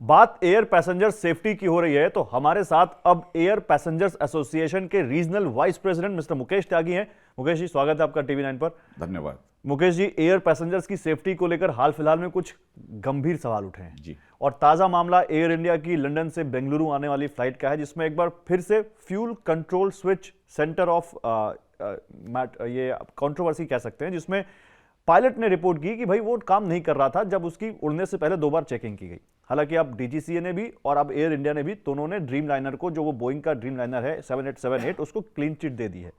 बात air passenger safety की हो रही है तो हमारे साथ अब एयर पैसेंजर्स एसोसिएशन के regional vice president mister Mukesh Tyagi हैं। मुकेश जी, स्वागत है आपका टीवी9 पर। धन्यवाद। मुकेश जी, एयर पैसेंजर्स की सेफ्टी को लेकर हाल फिलहाल में कुछ गंभीर सवाल उठे हैं जी। और ताजा मामला एयर इंडिया की लंदन से बेंगलुरु आने वाली फ्लाइट का है, जिसमें एक बार फिर से fuel control switch centre of ये कंट्रोवर्सी कह सकते हैं, जिसमें पायलट ने रिपोर्ट की कि भाई वो काम नहीं कर रहा था जब उसकी उड़ने से पहले 2 बार चेकिंग की गई। हालांकि अब डीजीसीए ने भी और अब एयर इंडिया ने भी, दोनों ने ड्रीम लाइनर को, जो वो बोइंग का ड्रीम लाइनर है 7878, उसको क्लीन चिट दे दी है।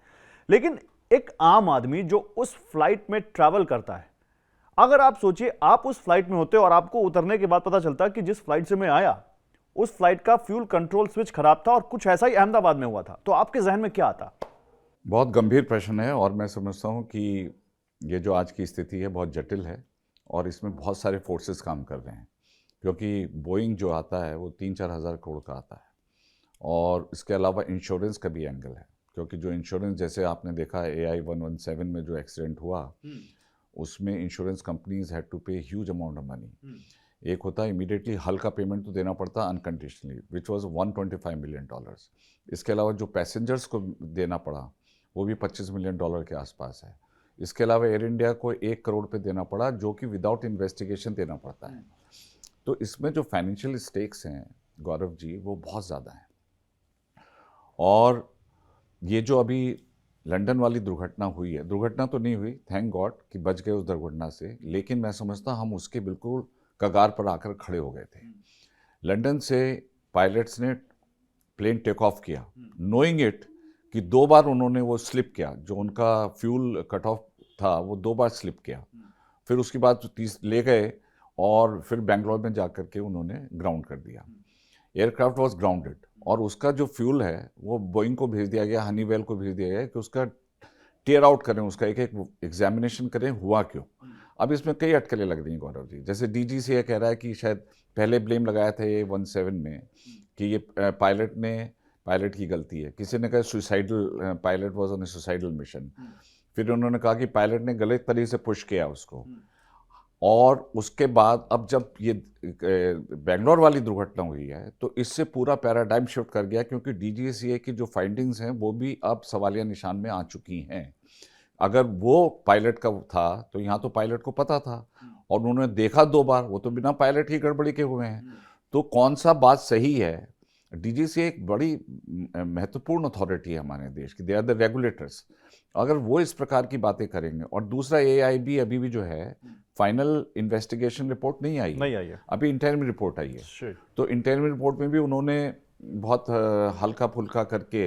लेकिन एक आम आदमी जो उस फ्लाइट में ट्रैवल करता है, अगर आप सोचिए आप उस फ्लाइट में होते और आपको उतरने के बाद पता चलता कि जिस फ्लाइट से मैं आया उस फ्लाइट का फ्यूल कंट्रोल स्विच खराब था और कुछ ऐसा ही अहमदाबाद में हुआ था, तो आपके जहन में क्या आता? बहुत गंभीर प्रश्न है और मैं समझता हूं कि ये जो आज की स्थिति है बहुत जटिल है और इसमें बहुत सारे फोर्सेस काम कर रहे हैं, क्योंकि बोइंग जो आता है वो 3-4 हज़ार करोड़ का आता है और इसके अलावा इंश्योरेंस का भी एंगल है, क्योंकि जो इंश्योरेंस, जैसे आपने देखा AI-117 में जो एक्सीडेंट हुआ उसमें इंश्योरेंस कंपनीज हैड टू पे ह्यूज अमाउंट ऑफ मनी। एक होता है इमीडिएटली हल्का पेमेंट तो देना पड़ता अनकंडीशनली, विच वाज $125 मिलियन। इसके अलावा जो पैसेंजर्स को देना पड़ा वो भी $25 मिलियन के आसपास है। इसके अलावा एयर इंडिया को 1 करोड़ पे देना पड़ा, जो कि विदाउट इन्वेस्टिगेशन देना पड़ता है। तो इसमें जो फाइनेंशियल स्टेक्स हैं गौरव जी, वो बहुत ज़्यादा हैं। और ये जो अभी लंदन वाली दुर्घटना हुई है, दुर्घटना तो नहीं हुई, थैंक गॉड कि बच गए उस दुर्घटना से, लेकिन मैं समझता हम उसके बिल्कुल कगार पर आकर खड़े हो गए थे। लंदन से पायलट्स ने प्लेन टेक ऑफ किया नोइंग इट कि 2 बार उन्होंने वो स्लिप किया, जो उनका फ्यूल कट ऑफ था वो 2 बार स्लिप किया। फिर उसके बाद 30 ले गए और फिर बेंगलोर में जाकर के उन्होंने ग्राउंड कर दिया। एयरक्राफ्ट वाज ग्राउंडेड और उसका जो फ्यूल है वो बोइंग को भेज दिया गया, हनीवेल को भेज दिया गया कि उसका टेयर आउट करें, उसका एक एक एग्जामिनेशन करें हुआ क्यों। अब इसमें कई अटकलें लग रही हैं गौरव जी। जैसे डीजीसीए कह रहा है कि शायद पहले ब्लेम लगाया था AI-17 में कि ये पायलट की गलती है, किसी ने कहा suicidal, pilot was on A suicidal mission. फिर उन्होंने कहा कि पायलट ने गलत तरीके से पुश किया उसको। और उसके बाद अब जब ये बेंगलोर वाली दुर्घटना हुई है तो इससे पूरा पैराडाइम शिफ्ट कर गया, क्योंकि डीजीसीए की जो फाइंडिंग्स हैं वो भी अब सवालिया निशान में आ चुकी हैं। अगर वो पायलट का था तो यहाँ तो पायलट को पता था और उन्होंने देखा 2 बार, वो तो बिना पायलट की गड़बड़ी के हुए हैं। तो कौन सा बात सही है? डीजीसीए एक बड़ी महत्वपूर्ण अथॉरिटी है हमारे देश की, दे आर द रेगुलेटर्स। अगर वो इस प्रकार की बातें करेंगे, और दूसरा AIB अभी भी जो है फाइनल इन्वेस्टिगेशन रिपोर्ट नहीं आई है, अभी इंटरिम रिपोर्ट आई है। तो इंटरिम रिपोर्ट में भी उन्होंने बहुत हल्का फुल्का करके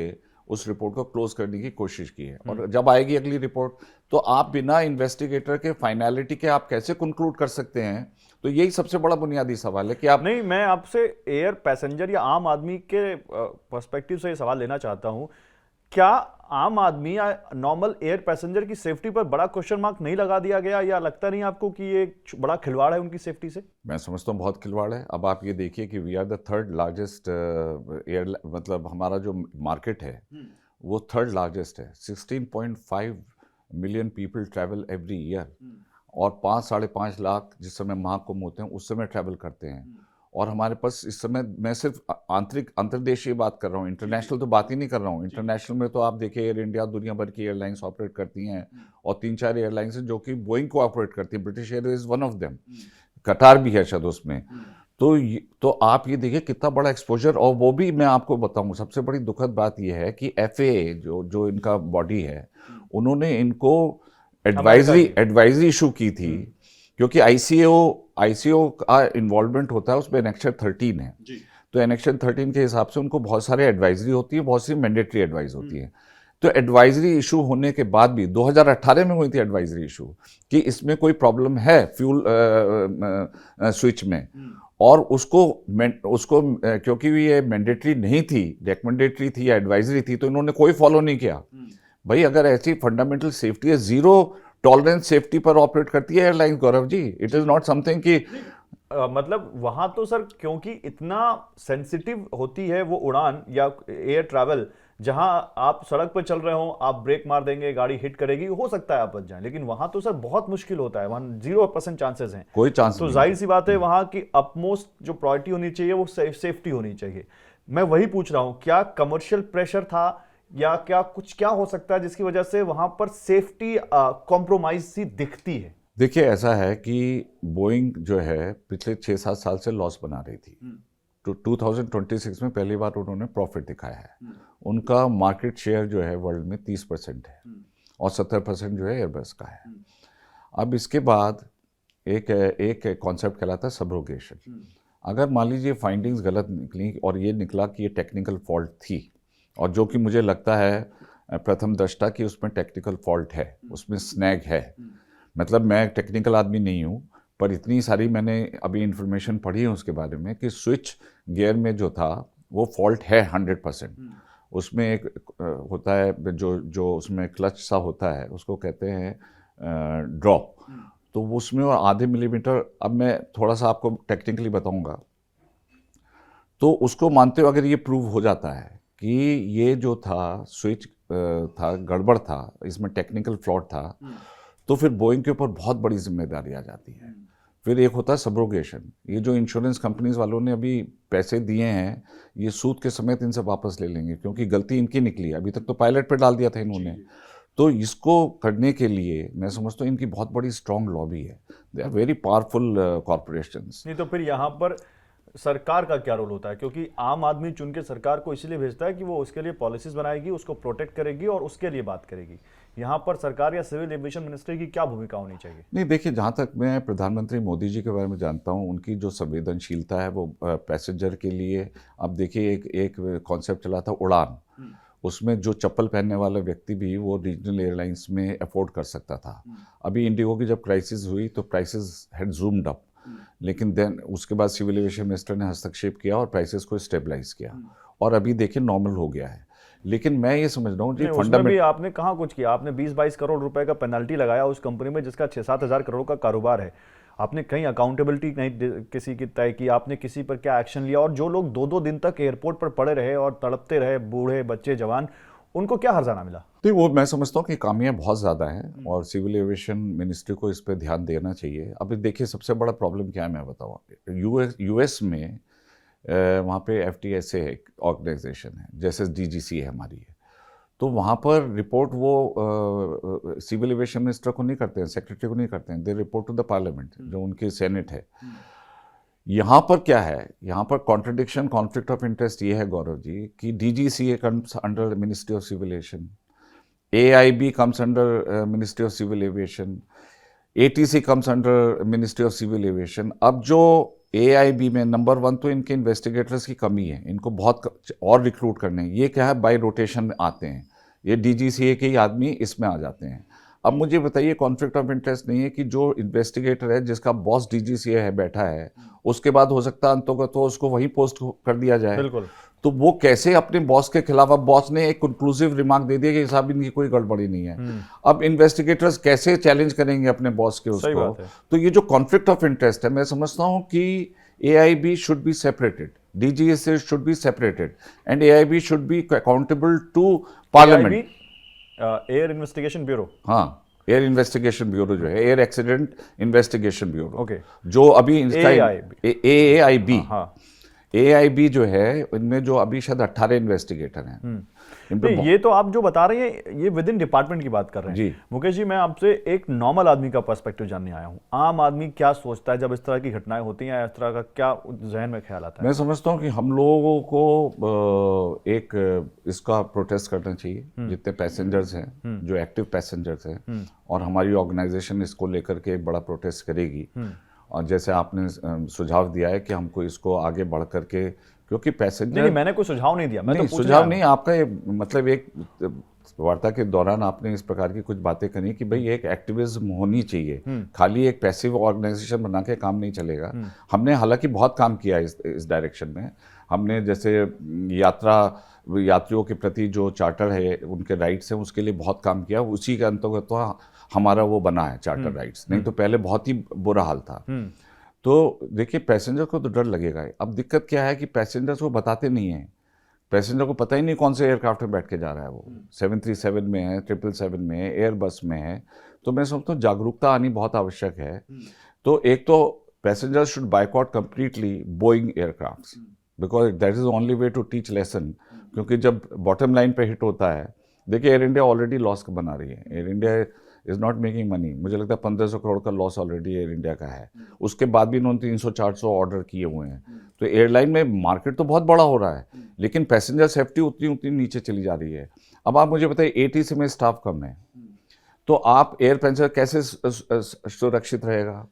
उस रिपोर्ट को क्लोज करने की कोशिश की है। और जब आएगी अगली रिपोर्ट तो आप बिना इन्वेस्टिगेटर के फाइनलिटी के आप कैसे कंक्लूड कर सकते हैं? तो यही सबसे बड़ा बुनियादी सवाल है कि आप नहीं, मैं आपसे एयर पैसेंजर या आम आदमी के पर्सपेक्टिव से ये सवाल लेना चाहता हूं, क्या आम आदमी या नॉर्मल एयर पैसेंजर की सेफ्टी पर बड़ा क्वेश्चन मार्क नहीं लगा दिया गया, या लगता नहीं आपको कि ये बड़ा खिलवाड़ है उनकी सेफ्टी से? मैं समझता हूँ बहुत खिलवाड़ है। अब आप ये देखिए कि we are the 3rd largest air, मतलब हमारा जो मार्केट है वो 3rd लार्जेस्ट है। 16.5 million people travel every year और 5-5.5 लाख जिस समय महाकुंभ होते हैं उस समय ट्रैवल करते हैं। और हमारे पास इस समय, मैं सिर्फ अंतर्देशीय बात कर रहा हूँ, इंटरनेशनल तो बात ही नहीं कर रहा हूँ। इंटरनेशनल में तो आप देखिए एयर इंडिया दुनिया भर की एयरलाइंस ऑपरेट करती हैं और 3-4 एयरलाइंस हैं जो कि बोइंग को ऑपरेट करती हैं। British Airways one of them, कतार भी है शायद उसमें। तो आप ये देखिए कितना बड़ा एक्सपोजर। और वो भी मैं आपको बताऊँ, सबसे बड़ी दुखद बात यह है कि FAA जो इनका बॉडी है, उन्होंने इनको एडवाइजरी इशू की थी, क्योंकि ICAO का इन्वॉल्वमेंट होता है उसमें एनेक्शन 13 है। तो एनेक्शन 13 के हिसाब से उनको बहुत सारे एडवाइजरी होती है, बहुत सी मैंडेटरी एडवाइस होती है। तो एडवाइजरी इशू होने के बाद भी 2018 में हुई थी एडवाइजरी इशू कि इसमें कोई प्रॉब्लम है फ्यूल स्विच में, और उसको क्योंकि ये मैंडेटरी नहीं थी, रिकमेंडेटरी थी या एडवाइजरी थी, तो इन्होंने कोई फॉलो नहीं किया। भाई अगर ऐसी फंडामेंटल सेफ्टी है, 0 टॉलरेंस सेफ्टी पर ऑपरेट करती है airline Gaurav ji. It is not something कि मतलब वहां तो सर, क्योंकि इतना सेंसिटिव होती है वो उड़ान या एयर ट्रैवल, जहां आप सड़क पर चल रहे हो, आप ब्रेक मार देंगे, गाड़ी हिट करेगी, हो सकता है आप बच जाएं, लेकिन वहां तो सर बहुत मुश्किल होता है, वहां 0% चांसेस हैं। कोई चांस तो नहीं जाहिर है। सी बात है वहां की अपमोस्ट जो प्रायोरिटी होनी चाहिए वो सेफ्टी होनी चाहिए। मैं वही पूछ रहा हूं, क्या कमर्शियल प्रेशर था या क्या हो सकता है जिसकी वजह से वहां पर सेफ्टी कॉम्प्रोमाइज सी दिखती है? देखिए, ऐसा है कि बोइंग जो है पिछले 6-7 साल से लॉस बना रही थी। तो 2026 में पहली बार उन्होंने प्रॉफिट दिखाया है। उनका मार्केट शेयर जो है वर्ल्ड में 30% है और 70% जो है एयरबस का है। अब इसके बाद एक कॉन्सेप्ट कहलाता है सब्रोगेशन। अगर मान लीजिए फाइंडिंग्स गलत निकली और ये निकला कि ये टेक्निकल फॉल्ट थी, और जो कि मुझे लगता है प्रथम दृष्टा कि उसमें टेक्निकल फॉल्ट है, उसमें स्नैग है। मतलब मैं टेक्निकल आदमी नहीं हूँ, पर इतनी सारी मैंने अभी इन्फॉर्मेशन पढ़ी है उसके बारे में कि स्विच गियर में जो था वो फॉल्ट है 100%। उसमें एक होता है जो उसमें क्लच सा होता है, उसको कहते हैं ड्रॉप। तो उसमें और आधे मिलीमीटर, अब मैं थोड़ा सा आपको टेक्निकली बताऊंगा। तो उसको मानते हुए अगर ये प्रूव हो जाता है कि ये जो था स्विच था गड़बड़ था, इसमें टेक्निकल फ्लॉट था, तो फिर बोइंग के ऊपर बहुत बड़ी जिम्मेदारी आ जाती है। फिर एक होता है सब्रोगेशन। ये जो इंश्योरेंस कंपनीज वालों ने अभी पैसे दिए हैं, ये सूद के समेत इनसे वापस ले लेंगे, क्योंकि गलती इनकी निकली है। अभी तक तो पायलट पे डाल दिया था इन्होंने। तो इसको करने के लिए मैं समझता हूँ इनकी बहुत बड़ी स्ट्रांग लॉबी है। They are very powerful corporations. नहीं तो फिर यहाँ पर सरकार का क्या रोल होता है? क्योंकि आम आदमी चुन के सरकार को इसलिए भेजता है कि वो उसके लिए पॉलिसीज बनाएगी, उसको प्रोटेक्ट करेगी और उसके लिए बात करेगी। यहाँ पर सरकार या सिविल एविएशन मिनिस्ट्री की क्या भूमिका होनी चाहिए? नहीं, देखिए, जहाँ तक मैं प्रधानमंत्री मोदी जी के बारे में जानता हूँ, उनकी जो संवेदनशीलता है वो पैसेंजर के लिए। अब देखिए, एक कॉन्सेप्ट चला था उड़ान, उसमें जो चप्पल पहनने वाला व्यक्ति भी वो रीजनल एयरलाइंस में अफोर्ड कर सकता था। अभी इंडिगो की जब क्राइसिस हुई तो प्राइसेस हैड जूम्ड अप, लेकिन देन उसके बाद सिविल एविएशन मिनिस्टर ने हस्तक्षेप किया और प्राइसेस को स्टेबलाइज किया, और अभी देखिए नॉर्मल हो गया है। लेकिन मैं ये समझ रहा हूँ जी, उसमें भी आपने कहाँ कुछ किया? आपने 20-22 करोड़ रुपए का पेनल्टी लगाया उस कंपनी में जिसका 6-7 हजार करोड़ का कारोबार है। आपने कहीं अकाउंटेबिलिटी नहीं किसी की तय की, आपने किसी पर क्या एक्शन लिया? और जो लोग 2-2 दिन तक एयरपोर्ट पर पड़े रहे और तड़पते रहे, बूढ़े बच्चे जवान, उनको क्या हर्जाना मिला? तो वो मैं समझता हूँ कि खामियां बहुत ज़्यादा हैं और सिविल एविएशन मिनिस्ट्री को इस पर ध्यान देना चाहिए। अभी देखिए, सबसे बड़ा प्रॉब्लम क्या है मैं बताऊँ। यूएस में वहाँ पे FTSA एक ऑर्गेनाइजेशन है, जैसे DGC है हमारी। तो वहाँ पर रिपोर्ट वो सिविल एविएशन मिनिस्टर को नहीं करते हैं, सेक्रेटरी को नहीं करते हैं, दे रिपोर्ट टू द पार्लियामेंट, जो उनकी सेनेट है। यहाँ पर क्या है, यहाँ पर कॉन्ट्रडिक्शन, कॉन्फ्लिक्ट ऑफ इंटरेस्ट ये है गौरव जी कि DGCA comes under ministry of civil aviation, AIB comes under ministry of civil aviation, ATC comes under ministry of civil aviation. अब जो AIB में नंबर 1 तो इनके इन्वेस्टिगेटर्स की कमी है, इनको बहुत और रिक्रूट करने हैं। ये क्या है, बाय रोटेशन आते हैं, ये DGCA के ही आदमी इसमें आ जाते हैं। अब मुझे बताइए, कॉन्फ्लिक्ट ऑफ इंटरेस्ट नहीं है कि जो इन्वेस्टिगेटर है जिसका बॉस DGCA है बैठा है, उसके बाद हो सकता है अंतों तो उसको वहीं पोस्ट कर दिया जाए। बिल्कुल। तो वो कैसे अपने बॉस के खिलाफ, अब बॉस ने एक कंक्लूसिव रिमार्क दे दिया कि साहब इनकी कोई गड़बड़ी नहीं है, अब इन्वेस्टिगेटर्स कैसे चैलेंज करेंगे अपने बॉस के उसको? तो ये जो कॉन्फ्लिक्ट ऑफ इंटरेस्ट है, मैं समझता हूँ कि AIB should be separated, DGCA should be separated, and AIB should be accountable to parliament. Air investigation bureau. हाँ, एयर इन्वेस्टिगेशन ब्यूरो जो है, air accident investigation bureau. Okay. जो अभी AIB, हाँ। AIB जो है, इनमें जो अभी शायद 18 इन्वेस्टिगेटर हैं। नहीं, ये तो आप जो बता रहे हैं ये विद इन डिपार्टमेंट की बात कर रहे हैं जी। मुकेश जी, मैं आपसे एक नॉर्मल आदमी का पर्सपेक्टिव जानने आया हूँ। आम आदमी क्या सोचता है जब इस तरह की घटनाएं होती हैं, इस तरह का क्या जहन में ख्याल आता है? मैं समझता हूँ कि हम लोगों को एक इसका प्रोटेस्ट करना चाहिए, जितने पैसेंजर्स हैं, जो एक्टिव पैसेंजर्स हैं, और हमारी ऑर्गेनाइजेशन इसको लेकर के एक बड़ा प्रोटेस्ट करेगी। और जैसे आपने सुझाव दिया है कि हमको इसको आगे बढ़ करके, क्योंकि पैसेंजर नहीं, मैंने कोई सुझाव नहीं दिया, मैं नहीं, तो सुझाव नहीं, आपका ये मतलब एक वार्ता के दौरान आपने इस प्रकार की कुछ बातें करी कि भाई एक एक्टिविज्म होनी चाहिए, खाली एक पैसिव ऑर्गेनाइजेशन बना के काम नहीं चलेगा। हमने हालांकि बहुत काम किया इस डायरेक्शन में। हमने जैसे यात्रियों के प्रति जो चार्टर है, उनके राइट्स हैं, उसके लिए बहुत काम किया। उसी के अंतर्गत तो हमारा वो बना है चार्टर राइट्स, नहीं तो पहले बहुत ही बुरा हाल था। तो देखिए, पैसेंजर को तो डर लगेगा। अब दिक्कत क्या है कि पैसेंजर्स को बताते नहीं हैं। पैसेंजर को पता ही नहीं कौन से एयरक्राफ्ट में बैठ के जा रहा है वो, 737 में है, 777 में है, एयरबस में है। तो मैं समझता हूँ जागरूकता आनी बहुत आवश्यक है। तो एक तो passenger should boycott completely Boeing aircrafts, because that is only way to teach lesson. क्योंकि जब बॉटम लाइन पे हिट होता है, देखिए एयर इंडिया ऑलरेडी लॉस बना रही है, air India is not making money. मुझे लगता है 1500 करोड़ का लॉस ऑलरेडी एयर इंडिया का है। उसके बाद भी इन्होंने 300-400 ऑर्डर किए हुए हैं। तो एयरलाइन में मार्केट तो बहुत बड़ा हो रहा है, लेकिन पैसेंजर सेफ्टी उतनी उतनी नीचे चली जा रही है। अब आप मुझे बताइए, एटीसी में स्टाफ कम है, तो आप एयर पैसेंजर कैसे सुरक्षित रहेगा?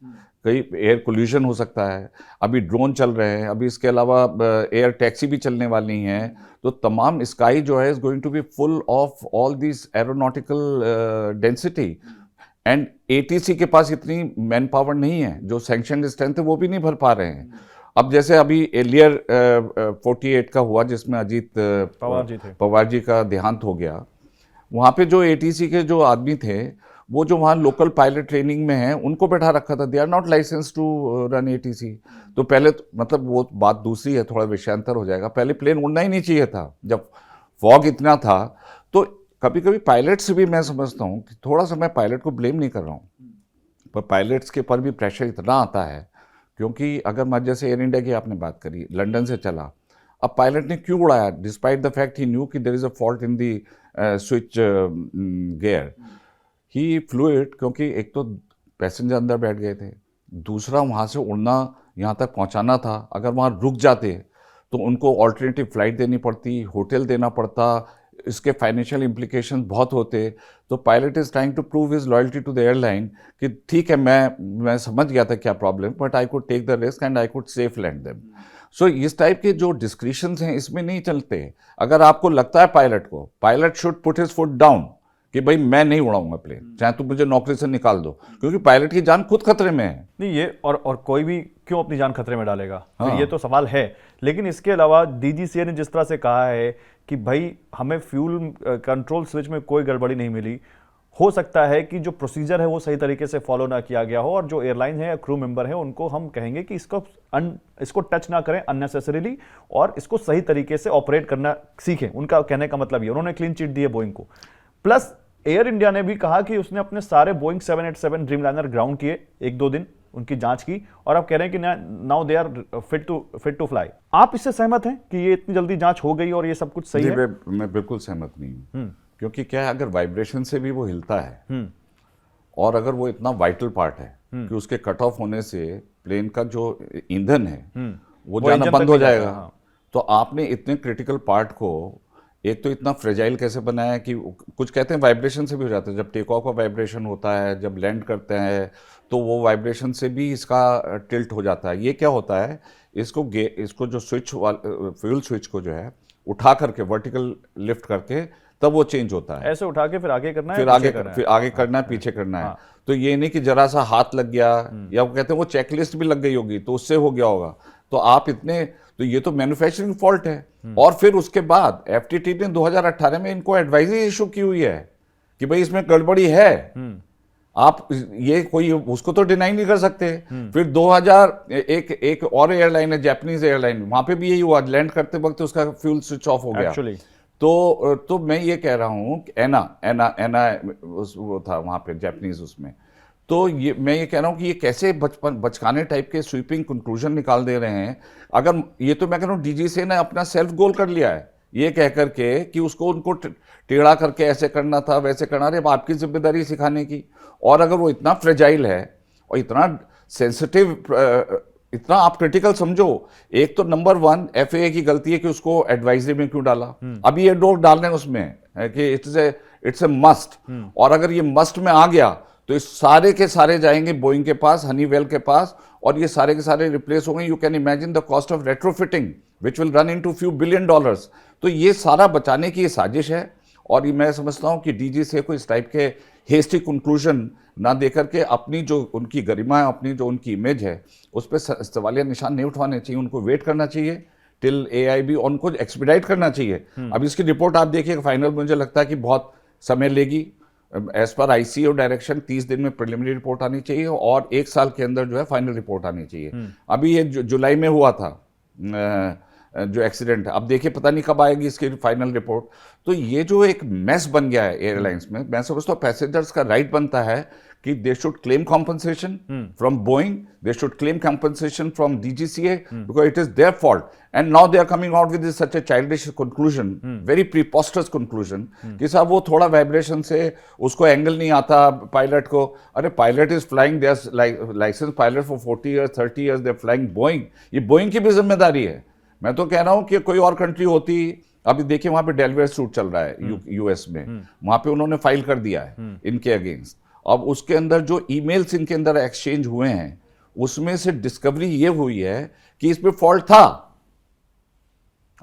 कहीं एयर कोल्यूशन हो सकता है। अभी ड्रोन चल रहे हैं, अभी इसके अलावा एयर टैक्सी भी चलने वाली हैं। तो तमाम स्काई जो है is going to be full of all this aeronautical density, and ATC के पास इतनी मैन पावर नहीं है, जो सैंक्शन स्ट्रेंथ है वो भी नहीं भर पा रहे हैं। अब जैसे अभी एलियर 48 का हुआ, जिसमें अजीत पवार जी का देहांत हो गया, वहाँ पे जो एटीसी के जो आदमी थे, वो जो वहाँ लोकल पायलट ट्रेनिंग में हैं, उनको बैठा रखा था। They are not license to run ATC. तो पहले मतलब वो बात दूसरी है, थोड़ा विषयांतर हो जाएगा। पहले प्लेन उड़ना ही नहीं चाहिए था जब फॉग इतना था। तो कभी कभी पायलट्स भी, मैं समझता हूँ कि थोड़ा सा, मैं पायलट को ब्लेम नहीं कर रहा हूँ, पर पायलट्स के पर भी प्रेशर इतना आता है। क्योंकि अगर मान, जैसे एयर इंडिया की आपने बात करी, लंदन से चला, अब पायलट ने क्यों उड़ाया? Despite the fact he knew कि there is a fault in the switch gear, he flew it. क्योंकि एक तो पैसेंजर अंदर बैठ गए थे, दूसरा वहाँ से उड़ना यहाँ तक पहुँचाना था। अगर वहाँ रुक जाते तो उनको ऑल्टरनेटिव फ्लाइट देनी पड़ती, होटल देना पड़ता, इसके फाइनेंशियल इम्प्लीकेशन बहुत होते। तो pilot is trying to prove his loyalty to the airline कि ठीक है, मैं समझ गया था क्या problem, but I could take the risk and I could safe land them. So इस टाइप के जो डिस्क्रिशंस हैं, इसमें नहीं चलते। अगर आपको लगता है pilot should put his foot down कि भाई मैं नहीं उड़ाऊंगा प्लेन, चाहे तुम मुझे नौकरी से निकाल दो, क्योंकि पायलट की जान खुद खतरे में है। नहीं, ये और कोई भी क्यों अपनी जान खतरे में डालेगा? हाँ। ये तो सवाल है। लेकिन इसके अलावा डीजीसीए ने जिस तरह से कहा है कि भाई हमें फ्यूल कंट्रोल स्विच में कोई गड़बड़ी नहीं मिली, हो सकता है कि जो प्रोसीजर है वो सही तरीके से फॉलो ना किया गया हो, और जो एयरलाइन है या क्रू मेंबर है उनको हम कहेंगे कि इसको टच ना करें अननेसेसरीली, और इसको सही तरीके से ऑपरेट करना सीखें। उनका कहने का मतलब ये, उन्होंने क्लीन चिट दी है बोइंग को। प्लस एयर इंडिया ने भी कहा कि उसने अपने सारे बोइंग 787 ड्रीमलाइनर ग्राउंड किए, 1-2 दिन उनकी जांच की, और अब कह रहे हैं कि now they are fit to fly. आप इससे सहमत हैं कि ये इतनी जल्दी जांच हो गई और ये सब कुछ सही है? मैं बिल्कुल सहमत नहीं हूँ। क्योंकि क्या है, अगर वाइब्रेशन से भी वो हिलता है, और अगर वो इतना वाइटल पार्ट है कि उसके कट ऑफ होने से प्लेन का जो ईंधन है वो जाना बंद हो जाएगा। हाँ। तो आपने इतने क्रिटिकल पार्ट को, एक तो इतना फ्रेजाइल कैसे बनाया कि कुछ कहते हैं वाइब्रेशन से भी हो जाता है। जब टेक ऑफ का वाइब्रेशन होता है, जब लैंड करते हैं, तो वो वाइब्रेशन से भी इसका टिल्ट हो जाता है। ये क्या होता है, इसको जो स्विच फ्यूल स्विच को जो है उठा करके वर्टिकल लिफ्ट करके तब वो चेंज होता है। ऐसे उठा के फिर आगे करना है, फिर आगे करना है, पीछे करना है। तो ये नहीं कि जरा सा हाथ लग गया, या वो कहते हैं वो चेकलिस्ट भी लग गई होगी तो उससे हो गया होगा। तो आप इतने, तो ये तो मैन्युफैक्चरिंग फॉल्ट है। और फिर उसके बाद एफटीटी ने 2018 में इनको एडवाइजरी इशू की हुई है कि भाई इसमें गड़बड़ी है। आप ये कोई उसको तो डिनाई नहीं कर सकते। फिर 2001 एक और एयरलाइन है, जापानीज एयरलाइन, वहां पे भी यही हुआ, लैंड करते वक्त उसका फ्यूल स्विच ऑफ हो गया। तो मैं ये कह रहा हूं कि एना वो था वहां पे जापानीज उसमें। तो ये मैं ये कह रहा हूं कि ये कैसे बचकाने टाइप के स्वीपिंग कंक्लूजन निकाल दे रहे हैं। अगर ये, तो मैं कह रहा हूं डीजीसीए ने अपना सेल्फ गोल कर लिया है, ये कह करके कि उसको उनको टेढ़ा करके ऐसे करना था, वैसे करना। अरे अब आपकी जिम्मेदारी सिखाने की। और अगर वो इतना फ्रेजाइल है और इतना सेंसिटिव, इतना आप क्रिटिकल समझो, एक तो नंबर 1 एफएए की गलती है कि उसको एडवाइजरी में क्यों डाला। अभी ये डोर डालने उसमें है कि इट्स ए मस्ट, और अगर ये मस्ट में आ गया तो इस सारे के सारे जाएंगे बोइंग के पास, हनीवेल के पास, और ये सारे के सारे रिप्लेस होंगे। You can imagine the cost of retrofitting which will run into few billion dollars. तो ये सारा बचाने की ये साजिश है। और ये मैं समझता हूं कि डीजीसीए को इस टाइप के हेस्टी कंक्लूजन ना देकर के अपनी जो उनकी गरिमा है, अपनी जो उनकी इमेज है, उस पर सवालिया निशान नहीं उठवाने चाहिए। उनको वेट करना चाहिए टिल एआईबी, उनको एक्सपीडाइट करना चाहिए। अब इसकी रिपोर्ट आप देखिए, फाइनल मुझे लगता है कि बहुत समय लेगी। एज पर आईसीओ डायरेक्शन 30 दिन में प्रिलिमिनरी रिपोर्ट आनी चाहिए, और 1 साल के अंदर जो है फाइनल रिपोर्ट आनी चाहिए। अभी ये जुलाई में हुआ था जो एक्सीडेंट है, अब देखिए पता नहीं कब आएगी इसकी फाइनल रिपोर्ट। तो ये जो एक मेस बन गया है एयरलाइंस में, मैं समझता हूँ पैसेंजर्स का राइट बनता है कि they should claim compensation from Boeing, they should claim compensation from DGCA because it is their fault, and now they are coming out with such a childish conclusion, very preposterous conclusion कि साहब वो थोड़ा vibration से उसको angle नहीं आता pilot को। अरे pilot is flying, they are license pilot for 40 years 30 years, they are flying Boeing, ये बोइंग की भी जिम्मेदारी है। मैं तो कह रहा हूं कि कोई और कंट्री होती, अभी देखिए वहां पे डेलवेयर सूट चल रहा है US में, वहां पे उन्होंने फाइल कर दिया है इनके अगेंस्ट। अब उसके अंदर जो ईमेल्स इनके अंदर एक्सचेंज हुए हैं उसमें से डिस्कवरी ये हुई है कि इसमें फॉल्ट था।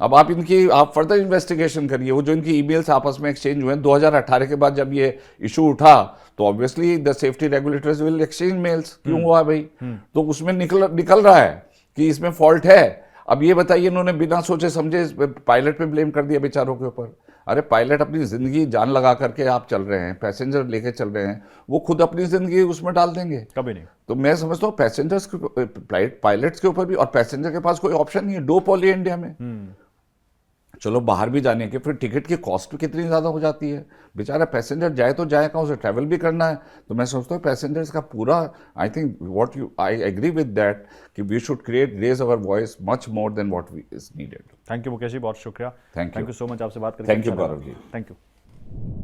अब आप फर्दर इन्वेस्टिगेशन करिए, वो जो इनकी ईमेल्स आपस में एक्सचेंज हुए हैं 2018 के बाद जब ये इशू उठा तो obviously the safety regulators will exchange mails, क्यों हुआ भाई? तो उसमें निकल रहा है कि इसमें फॉल्ट है। अब ये बताइए, इन्होंने बिना सोचे समझे पायलट पे ब्लेम कर दिया बेचारों के ऊपर। अरे पायलट अपनी जिंदगी जान लगा करके आप चल रहे हैं, पैसेंजर लेके चल रहे हैं, वो खुद अपनी जिंदगी उसमें डाल देंगे? कभी नहीं। तो मैं समझता हूँ पैसेंजर्स पायलट्स के ऊपर भी, और पैसेंजर के पास कोई ऑप्शन नहीं है, डुओपोली इंडिया में। चलो बाहर भी जाने के, फिर टिकट की कॉस्ट भी कितनी ज़्यादा हो जाती है, बेचारा पैसेंजर जाए तो जाए कहाँ, उसे ट्रैवल भी करना है। तो मैं सोचता हूँ पैसेंजर्स का पूरा, आई एग्री विद दैट कि we should raise our voice much more than what is needed. Thank you Mukesh ji, बहुत शुक्रिया। थैंक यू सो मच, आपसे बात करके थैंक यू अच्छा लगा। गौरव जी। Thank you.